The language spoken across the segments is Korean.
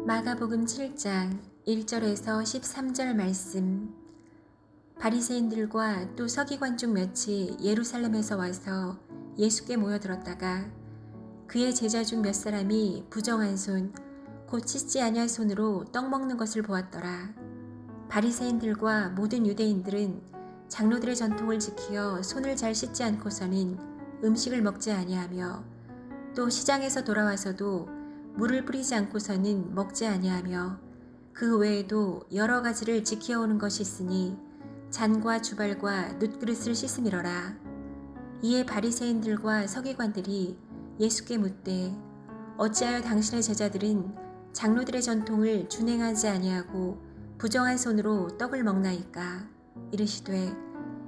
마가복음 7장 1절에서 13절 말씀. 바리새인들과 또 서기관 중 몇이 예루살렘에서 와서 예수께 모여들었다가 그의 제자 중 몇 사람이 부정한 손, 곧 씻지 아니할 손으로 떡 먹는 것을 보았더라. 바리새인들과 모든 유대인들은 장로들의 전통을 지키어 손을 잘 씻지 않고서는 음식을 먹지 아니하며 또 시장에서 돌아와서도 물을 뿌리지 않고서는 먹지 아니하며 그 외에도 여러 가지를 지켜오는 것이 있으니 잔과 주발과 놋그릇을 씻음이러라. 이에 바리새인들과 서기관들이 예수께 묻되 어찌하여 당신의 제자들은 장로들의 전통을 준행하지 아니하고 부정한 손으로 떡을 먹나이까? 이르시되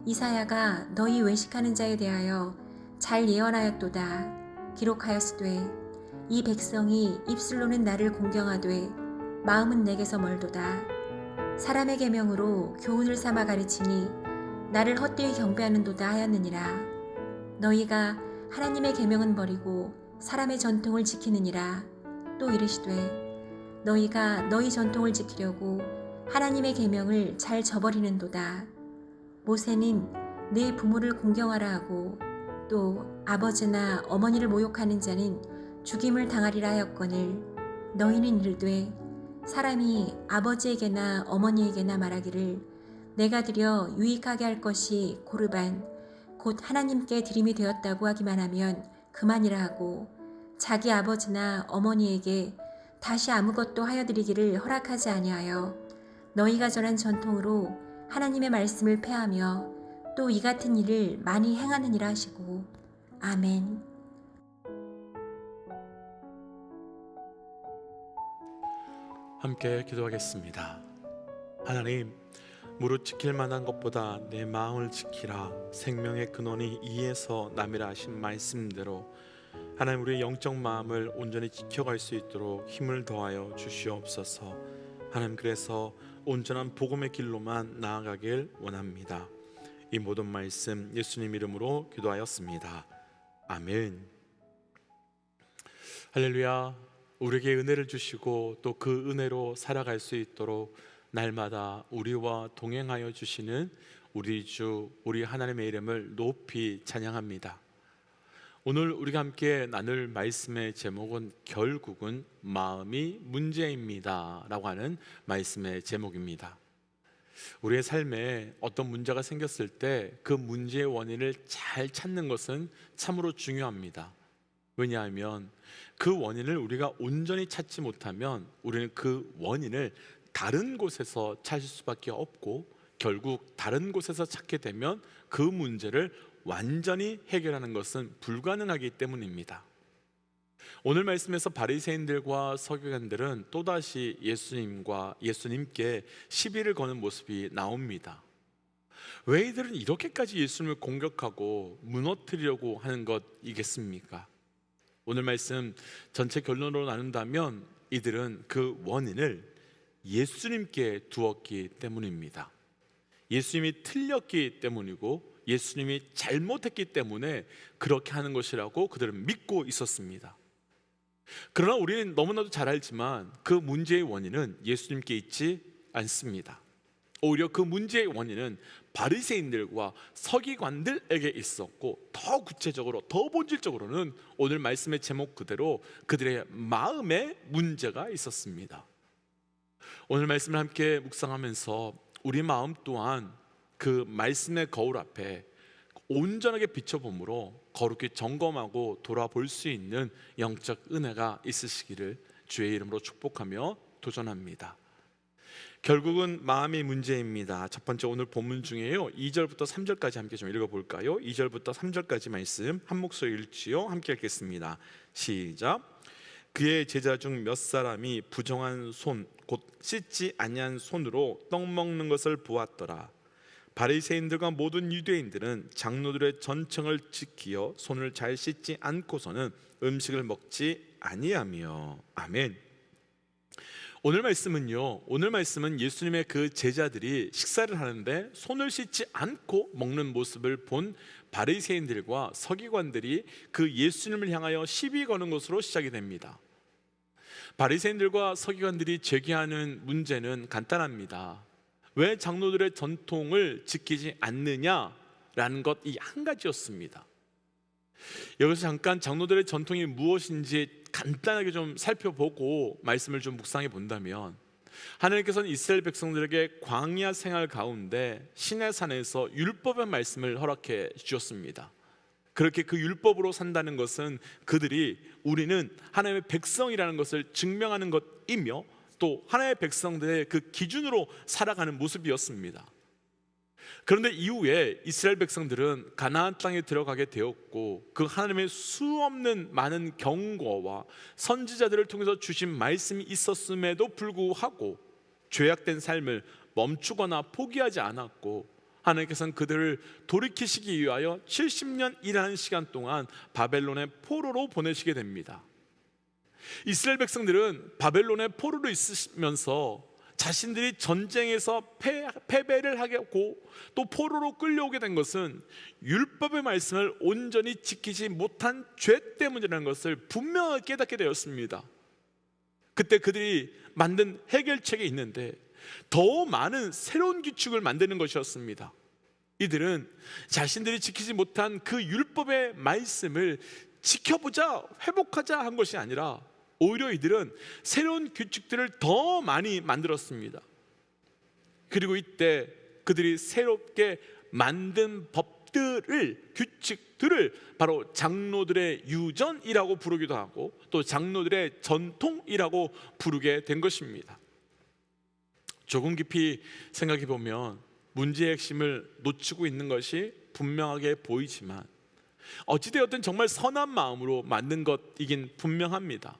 이사야가 너희 외식하는 자에 대하여 잘 예언하였도다. 기록하였으되 이 백성이 입술로는 나를 공경하되 마음은 내게서 멀도다. 사람의 계명으로 교훈을 삼아 가르치니 나를 헛되이 경배하는도다 하였느니라. 너희가 하나님의 계명은 버리고 사람의 전통을 지키느니라. 또 이르시되 너희가 너희 전통을 지키려고 하나님의 계명을 잘 저버리는도다. 모세는 내 부모를 공경하라 하고 또 아버지나 어머니를 모욕하는 자는 죽임을 당하리라 하였거늘 너희는 이르되 사람이 아버지에게나 어머니에게나 말하기를 내가 드려 유익하게 할 것이 고르반 곧 하나님께 드림이 되었다고 하기만 하면 그만이라 하고 자기 아버지나 어머니에게 다시 아무것도 하여 드리기를 허락하지 아니하여 너희가 전한 전통으로 하나님의 말씀을 폐하며 또 이 같은 일을 많이 행하느니라 하시고 아멘. 함께 기도하겠습니다. 하나님, 무릇 지킬 만한 것보다 내 마음을 지키라. 생명의 근원이 이에서 남이라 하신 말씀대로 하나님, 우리의 영적 마음을 온전히 지켜갈 수 있도록 힘을 더하여 주시옵소서. 하나님, 그래서 온전한 복음의 길로만 나아가길 원합니다. 이 모든 말씀 예수님 이름으로 기도하였습니다. 아멘. 할렐루야. 우리에게 은혜를 주시고 또 그 은혜로 살아갈 수 있도록 날마다 우리와 동행하여 주시는 우리 주, 우리 하나님의 이름을 높이 찬양합니다. 오늘 우리가 함께 나눌 말씀의 제목은 결국은 마음이 문제입니다 라고 하는 말씀의 제목입니다. 우리의 삶에 어떤 문제가 생겼을 때 그 문제의 원인을 잘 찾는 것은 참으로 중요합니다. 왜냐하면 그 원인을 우리가 온전히 찾지 못하면 우리는 그 원인을 다른 곳에서 찾을 수밖에 없고 결국 다른 곳에서 찾게 되면 그 문제를 완전히 해결하는 것은 불가능하기 때문입니다. 오늘 말씀에서 바리새인들과 서기관들은 또다시 예수님께 시비를 거는 모습이 나옵니다. 왜 이들은 이렇게까지 예수님을 공격하고 무너뜨리려고 하는 것이겠습니까? 오늘 말씀 전체 결론으로 나눈다면 이들은 그 원인을 예수님께 두었기 때문입니다. 예수님이 틀렸기 때문이고 예수님이 잘못했기 때문에 그렇게 하는 것이라고 그들은 믿고 있었습니다. 그러나 우리는 너무나도 잘 알지만 그 문제의 원인은 예수님께 있지 않습니다. 오히려 그 문제의 원인은 바리새인들과 서기관들에게 있었고 더 구체적으로 더 본질적으로는 오늘 말씀의 제목 그대로 그들의 마음에 문제가 있었습니다. 오늘 말씀을 함께 묵상하면서 우리 마음 또한 그 말씀의 거울 앞에 온전하게 비춰봄으로 거룩히 점검하고 돌아볼 수 있는 영적 은혜가 있으시기를 주의 이름으로 축복하며 도전합니다. 결국은 마음의 문제입니다. 첫 번째 오늘 본문 중에요 2절부터 3절까지 함께 좀 읽어볼까요? 2절부터 3절까지 말씀 한 목소리 읽지요. 함께 읽겠습니다. 시작. 그의 제자 중 몇 사람이 부정한 손, 곧 씻지 아니한 손으로 떡 먹는 것을 보았더라. 바리새인들과 모든 유대인들은 장로들의 전청을 지키어 손을 잘 씻지 않고서는 음식을 먹지 아니하며. 아멘. 오늘 말씀은 예수님의 그 제자들이 식사를 하는데 손을 씻지 않고 먹는 모습을 본 바리새인들과 서기관들이 그 예수님을 향하여 시비 거는 것으로 시작이 됩니다. 바리새인들과 서기관들이 제기하는 문제는 간단합니다. 왜 장로들의 전통을 지키지 않느냐라는 것 이 한 가지였습니다. 여기서 잠깐 장로들의 전통이 무엇인지 간단하게 좀 살펴보고 말씀을 좀 묵상해 본다면, 하나님께서는 이스라엘 백성들에게 광야 생활 가운데 시내산에서 율법의 말씀을 허락해 주셨습니다. 그렇게 그 율법으로 산다는 것은 그들이 우리는 하나님의 백성이라는 것을 증명하는 것이며, 또 하나님의 백성들의 그 기준으로 살아가는 모습이었습니다. 그런데 이후에 이스라엘 백성들은 가나안 땅에 들어가게 되었고, 그 하나님의 수없는 많은 경고와 선지자들을 통해서 주신 말씀이 있었음에도 불구하고 죄악된 삶을 멈추거나 포기하지 않았고, 하나님께서는 그들을 돌이키시기 위하여 70년 일하는 시간 동안 바벨론의 포로로 보내시게 됩니다. 이스라엘 백성들은 바벨론의 포로로 있으면서 자신들이 전쟁에서 패배를 하고 또 포로로 끌려오게 된 것은 율법의 말씀을 온전히 지키지 못한 죄 때문이라는 것을 분명하게 깨닫게 되었습니다. 그때 그들이 만든 해결책이 있는데 더 많은 새로운 규칙을 만드는 것이었습니다. 이들은 자신들이 지키지 못한 그 율법의 말씀을 지켜보자, 회복하자 한 것이 아니라 오히려 이들은 새로운 규칙들을 더 많이 만들었습니다. 그리고 이때 그들이 새롭게 만든 법들을, 규칙들을 바로 장로들의 유전이라고 부르기도 하고 또 장로들의 전통이라고 부르게 된 것입니다. 조금 깊이 생각해 보면 문제의 핵심을 놓치고 있는 것이 분명하게 보이지만, 어찌되었든 정말 선한 마음으로 만든 것이긴 분명합니다.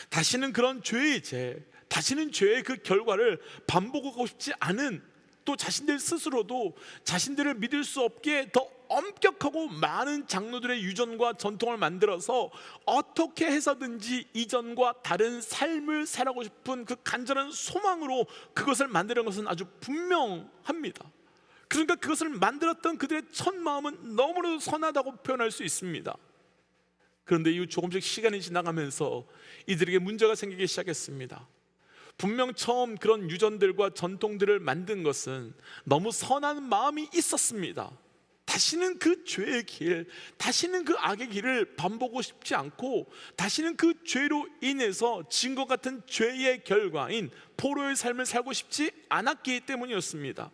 다시는 그런 죄의 죄, 다시는 죄의 그 결과를 반복하고 싶지 않은, 또 자신들 스스로도 자신들을 믿을 수 없게 더 엄격하고 많은 장로들의 유전과 전통을 만들어서 어떻게 해서든지 이전과 다른 삶을 살아가고 싶은 그 간절한 소망으로 그것을 만드는 것은 아주 분명합니다. 그러니까 그것을 만들었던 그들의 첫 마음은 너무나도 선하다고 표현할 수 있습니다. 그런데 이후 조금씩 시간이 지나가면서 이들에게 문제가 생기기 시작했습니다. 분명 처음 그런 유전들과 전통들을 만든 것은 너무 선한 마음이 있었습니다. 다시는 그 죄의 길, 다시는 그 악의 길을 반복하고 싶지 않고, 다시는 그 죄로 인해서 진 것 같은 죄의 결과인 포로의 삶을 살고 싶지 않았기 때문이었습니다.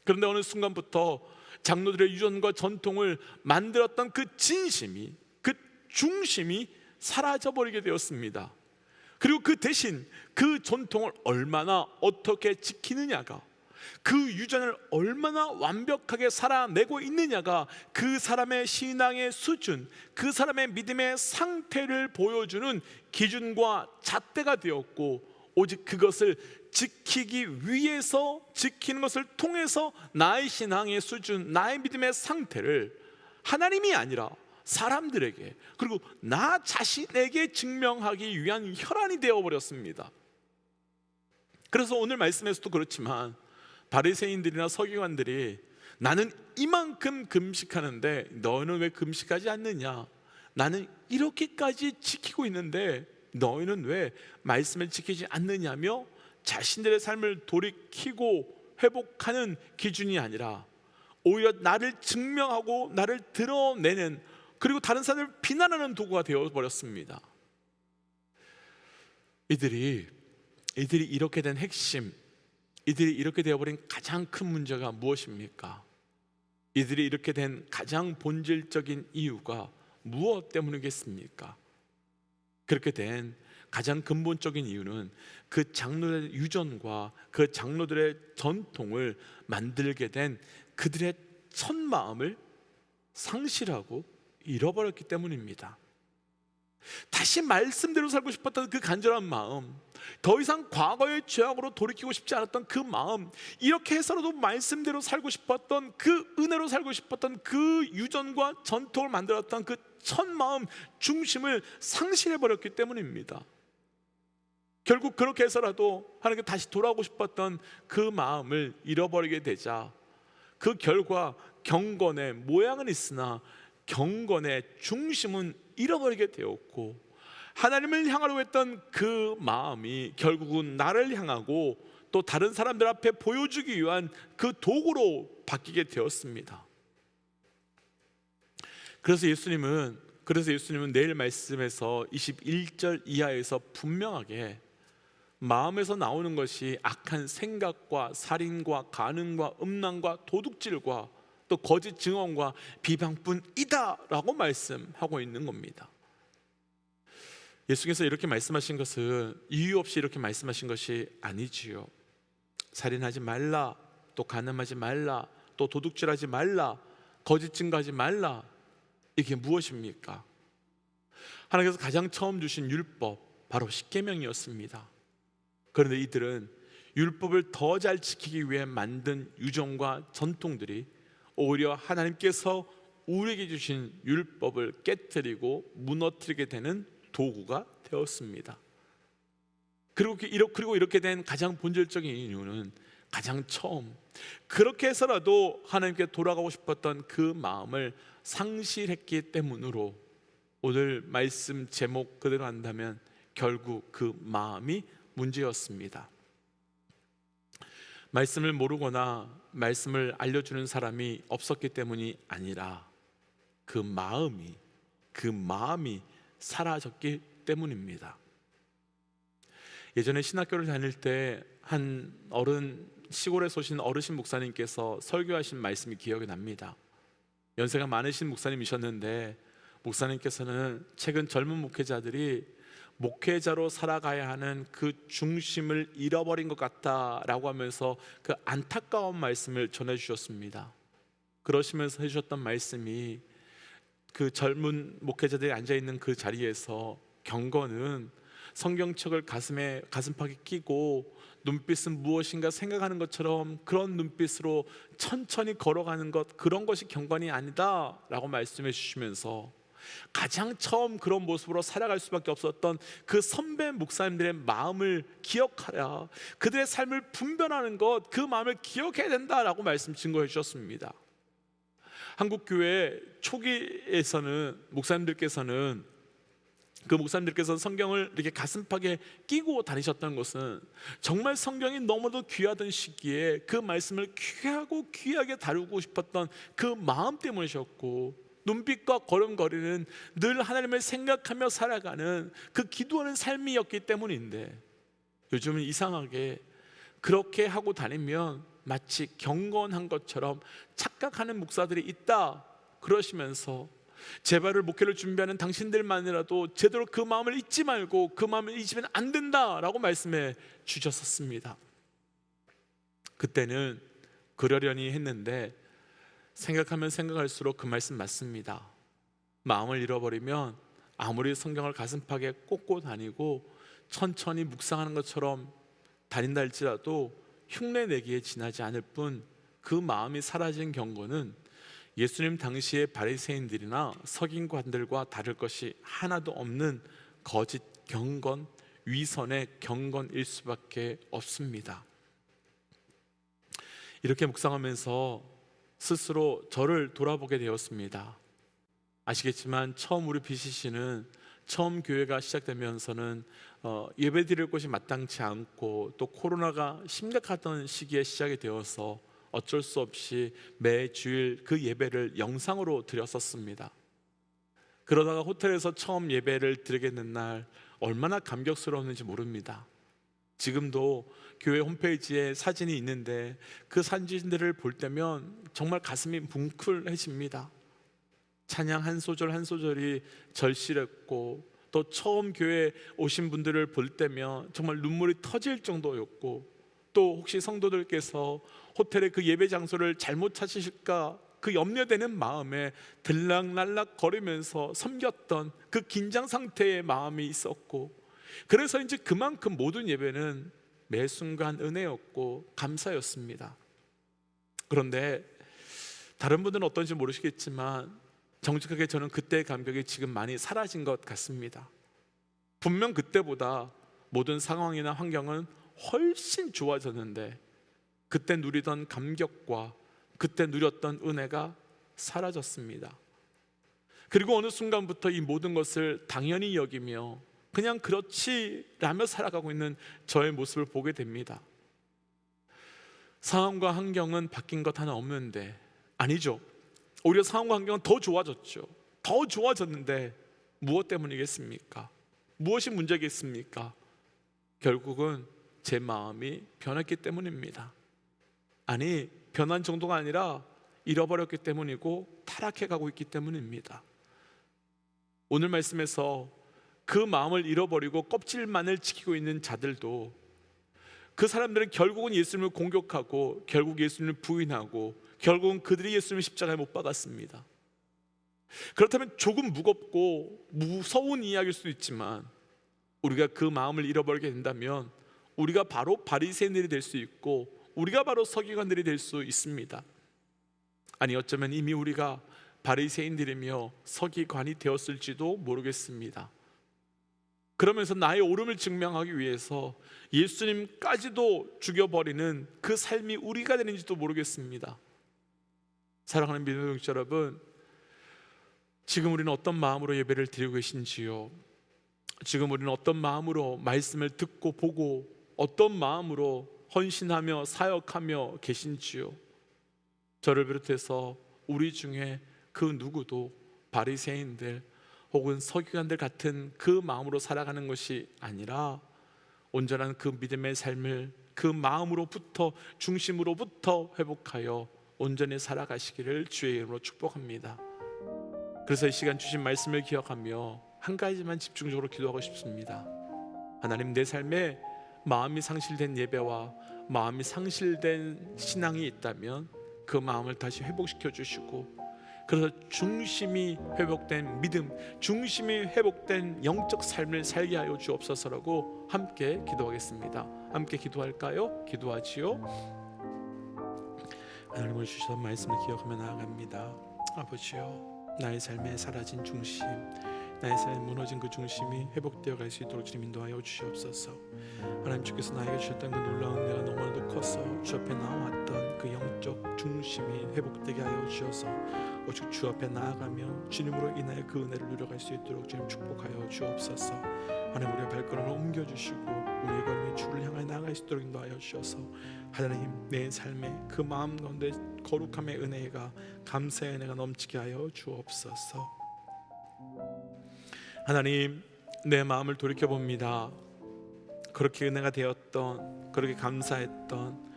그런데 어느 순간부터 장로들의 유전과 전통을 만들었던 그 진심이, 그 중심이 사라져버리게 되었습니다. 그리고 그 대신 그 전통을 얼마나 어떻게 지키느냐가, 그 유전을 얼마나 완벽하게 살아내고 있느냐가 그 사람의 신앙의 수준, 그 사람의 믿음의 상태를 보여주는 기준과 잣대가 되었고, 오직 그것을 지키기 위해서, 지키는 것을 통해서 나의 신앙의 수준, 나의 믿음의 상태를 하나님이 아니라 사람들에게, 그리고 나 자신에게 증명하기 위한 혈안이 되어버렸습니다. 그래서 오늘 말씀에서도 그렇지만 바리새인들이나 서기관들이 나는 이만큼 금식하는데 너희는 왜 금식하지 않느냐, 나는 이렇게까지 지키고 있는데 너희는 왜 말씀을 지키지 않느냐며 자신들의 삶을 돌이키고 회복하는 기준이 아니라 오히려 나를 증명하고 나를 드러내는, 그리고 다른 사람을 비난하는 도구가 되어버렸습니다. 이들이 이렇게 된 핵심, 이들이 이렇게 되어버린 가장 큰 문제가 무엇입니까? 이들이 이렇게 된 가장 본질적인 이유가 무엇 때문이겠습니까? 그렇게 된 가장 근본적인 이유는 그 장로들의 유전과 그 장로들의 전통을 만들게 된 그들의 첫 마음을 상실하고 잃어버렸기 때문입니다. 다시 말씀대로 살고 싶었던 그 간절한 마음, 더 이상 과거의 죄악으로 돌이키고 싶지 않았던 그 마음, 이렇게 해서라도 말씀대로 살고 싶었던, 그 은혜로 살고 싶었던 그 유전과 전통을 만들었던 그 첫 마음 중심을 상실해버렸기 때문입니다. 결국 그렇게 해서라도 하나님께 다시 돌아오고 싶었던 그 마음을 잃어버리게 되자 그 결과 경건의 모양은 있으나 경건의 중심은 잃어버리게 되었고, 하나님을 향하려 했던 그 마음이 결국은 나를 향하고 또 다른 사람들 앞에 보여주기 위한 그 도구로 바뀌게 되었습니다. 그래서 예수님은 내일 말씀에서 21절 이하에서 분명하게 마음에서 나오는 것이 악한 생각과 살인과 간음과 음란과 도둑질과 또 거짓 증언과 비방뿐이다 라고 말씀하고 있는 겁니다. 예수께서 이렇게 말씀하신 것은 이유 없이 이렇게 말씀하신 것이 아니지요. 살인하지 말라, 또 간음하지 말라, 또 도둑질하지 말라, 거짓 증거하지 말라. 이게 무엇입니까? 하나님께서 가장 처음 주신 율법, 바로 십계명이었습니다. 그런데 이들은 율법을 더 잘 지키기 위해 만든 유정과 전통들이 오히려 하나님께서 우리에게 주신 율법을 깨뜨리고 무너뜨리게 되는 도구가 되었습니다. 그리고 이렇게 된 가장 본질적인 이유는 가장 처음 그렇게 해서라도 하나님께 돌아가고 싶었던 그 마음을 상실했기 때문으로 오늘 말씀 제목 그대로 한다면 결국 그 마음이 문제였습니다. 말씀을 모르거나 말씀을 알려주는 사람이 없었기 때문이 아니라 그 마음이 사라졌기 때문입니다. 예전에 신학교를 다닐 때 한 시골에 사신 어르신 목사님께서 설교하신 말씀이 기억이 납니다. 연세가 많으신 목사님이셨는데 목사님께서는 최근 젊은 목회자들이 목회자로 살아가야 하는 그 중심을 잃어버린 것 같다라고 하면서 그 안타까운 말씀을 전해주셨습니다. 그러시면서 해주셨던 말씀이 그 젊은 목회자들이 앉아있는 그 자리에서 경건은 성경책을 가슴팍에 끼고 눈빛은 무엇인가 생각하는 것처럼 그런 눈빛으로 천천히 걸어가는 것, 그런 것이 경건이 아니다 라고 말씀해 주시면서 가장 처음 그런 모습으로 살아갈 수밖에 없었던 그 선배 목사님들의 마음을 기억하라, 그들의 삶을 분별하는 것, 그 마음을 기억해야 된다라고 말씀 증거해 주셨습니다. 한국교회 초기에서는 목사님들께서 성경을 이렇게 가슴팍에 끼고 다니셨던 것은 정말 성경이 너무도 귀하던 시기에 그 말씀을 귀하게 다루고 싶었던 그 마음 때문이셨고, 눈빛과 걸음걸이는 늘 하나님을 생각하며 살아가는 그 기도하는 삶이었기 때문인데, 요즘은 이상하게 그렇게 하고 다니면 마치 경건한 것처럼 착각하는 목사들이 있다 그러시면서 제발을 목회를 준비하는 당신들만이라도 제대로 그 마음을 잊지 말고 그 마음을 잊으면 안 된다라고 말씀해 주셨었습니다. 그때는 그러려니 했는데 생각하면 생각할수록 그 말씀 맞습니다. 마음을 잃어버리면 아무리 성경을 가슴팍에 꽂고 다니고 천천히 묵상하는 것처럼 다닌다 할지라도 흉내내기에 지나지 않을 뿐 그 마음이 사라진 경고는 예수님 당시의 바리새인들이나 서기관들과 다를 것이 하나도 없는 거짓 경건, 위선의 경건일 수밖에 없습니다. 이렇게 묵상하면서 스스로 저를 돌아보게 되었습니다. 아시겠지만 처음 우리 BCC는 처음 교회가 시작되면서는 예배 드릴 곳이 마땅치 않고 또 코로나가 심각하던 시기에 시작이 되어서 어쩔 수 없이 매주일 그 예배를 영상으로 드렸었습니다. 그러다가 호텔에서 처음 예배를 드리겠는 날 얼마나 감격스러웠는지 모릅니다. 지금도 교회 홈페이지에 사진이 있는데 그 사진들을 볼 때면 정말 가슴이 뭉클해집니다. 찬양 한 소절 한 소절이 절실했고 또 처음 교회 오신 분들을 볼 때면 정말 눈물이 터질 정도였고, 또 혹시 성도들께서 호텔의 그 예배 장소를 잘못 찾으실까 그 염려되는 마음에 들락날락 거리면서 섬겼던 그 긴장 상태의 마음이 있었고, 그래서인지 그만큼 모든 예배는 매 순간 은혜였고 감사였습니다. 그런데 다른 분들은 어떤지 모르시겠지만 정직하게 저는 그때의 감격이 지금 많이 사라진 것 같습니다. 분명 그때보다 모든 상황이나 환경은 훨씬 좋아졌는데 그때 누리던 감격과 그때 누렸던 은혜가 사라졌습니다. 그리고 어느 순간부터 이 모든 것을 당연히 여기며 그냥 그렇지라며 살아가고 있는 저의 모습을 보게 됩니다. 상황과 환경은 바뀐 것 하나 없는데, 아니죠. 오히려 상황과 환경은 더 좋아졌죠. 더 좋아졌는데 무엇 때문이겠습니까? 무엇이 문제겠습니까? 결국은 제 마음이 변했기 때문입니다. 아니, 변한 정도가 아니라 잃어버렸기 때문이고 타락해 가고 있기 때문입니다. 오늘 말씀에서 그 마음을 잃어버리고 껍질만을 지키고 있는 자들도, 그 사람들은 결국은 예수님을 공격하고 결국 예수님을 부인하고 결국은 그들이 예수님을 십자가에 못 박았습니다. 그렇다면 조금 무겁고 무서운 이야기일 수도 있지만, 우리가 그 마음을 잃어버리게 된다면 우리가 바로 바리새인들이 될 수 있고 우리가 바로 서기관들이 될 수 있습니다. 아니, 어쩌면 이미 우리가 바리새인들이며 서기관이 되었을지도 모르겠습니다. 그러면서 나의 옳음을 증명하기 위해서 예수님까지도 죽여버리는 그 삶이 우리가 되는지도 모르겠습니다. 사랑하는 믿음의 동지 여러분, 지금 우리는 어떤 마음으로 예배를 드리고 계신지요? 지금 우리는 어떤 마음으로 말씀을 듣고 보고 어떤 마음으로 헌신하며 사역하며 계신지요? 저를 비롯해서 우리 중에 그 누구도 바리새인들 혹은 서기관들 같은 그 마음으로 살아가는 것이 아니라 온전한 그 믿음의 삶을 그 마음으로부터, 중심으로부터 회복하여 온전히 살아가시기를 주의 이름으로 축복합니다. 그래서 이 시간 주신 말씀을 기억하며 한 가지만 집중적으로 기도하고 싶습니다. 하나님, 내 삶에 마음이 상실된 예배와 마음이 상실된 신앙이 있다면 그 마음을 다시 회복시켜 주시고, 그래서 중심이 회복된 믿음, 중심이 회복된 영적 삶을 살게 하여 주옵소서라고 함께 기도하겠습니다. 함께 기도할까요? 기도하지요. 하나님을 주시던 말씀을 기억하며 나아갑니다. 아버지요, 나의 삶에 사라진 중심, 나의 삶에 무너진 그 중심이 회복되어 갈 수 있도록 주님 인도하여 주시옵소서. 하나님, 주께서 나에게 주셨던 그 놀라운 은혜가 너무나도 커서 주 앞에 나왔던 그 영적 중심이 회복되게 하여 주셔서 오직 주 앞에 나아가며 주님으로 인하여 그 은혜를 누려갈 수 있도록 주님 축복하여 주옵소서. 하나님, 우리의 발걸음을 옮겨주시고 우리의 걸음이 주를 향해 나아갈 수 있도록 인도하여 주셔서 하나님, 내 삶에 그 마음 가운데 거룩함의 은혜가, 감사의 은혜가 넘치게 하여 주옵소서. 하나님, 내 마음을 돌이켜봅니다. 그렇게 은혜가 되었던, 그렇게 감사했던,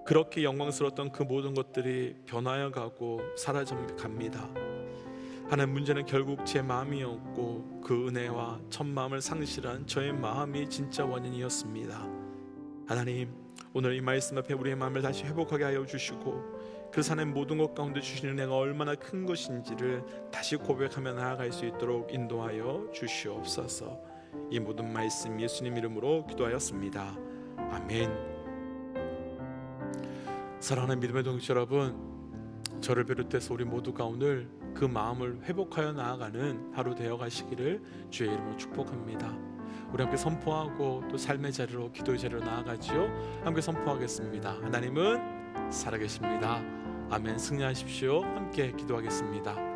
그렇게 영광스러웠던 그 모든 것들이 변하여 가고 사라져 갑니다. 하나님, 문제는 결국 제 마음이었고 그 은혜와 첫 마음을 상실한 저의 마음이 진짜 원인이었습니다. 하나님, 오늘 이 말씀 앞에 우리의 마음을 다시 회복하게 하여 주시고, 그래서 하나님, 모든 것 가운데 주시는 은혜가 얼마나 큰 것인지를 다시 고백하며 나아갈 수 있도록 인도하여 주시옵소서. 이 모든 말씀 예수님 이름으로 기도하였습니다. 아멘. 사랑하는 믿음의 동지 여러분, 저를 비롯해서 우리 모두가 오늘 그 마음을 회복하여 나아가는 하루 되어 가시기를 주의 이름으로 축복합니다. 우리 함께 선포하고 또 삶의 자리로, 기도의 자리로 나아가지요. 함께 선포하겠습니다. 하나님은 살아계십니다. 아멘. 승리하십시오. 함께 기도하겠습니다.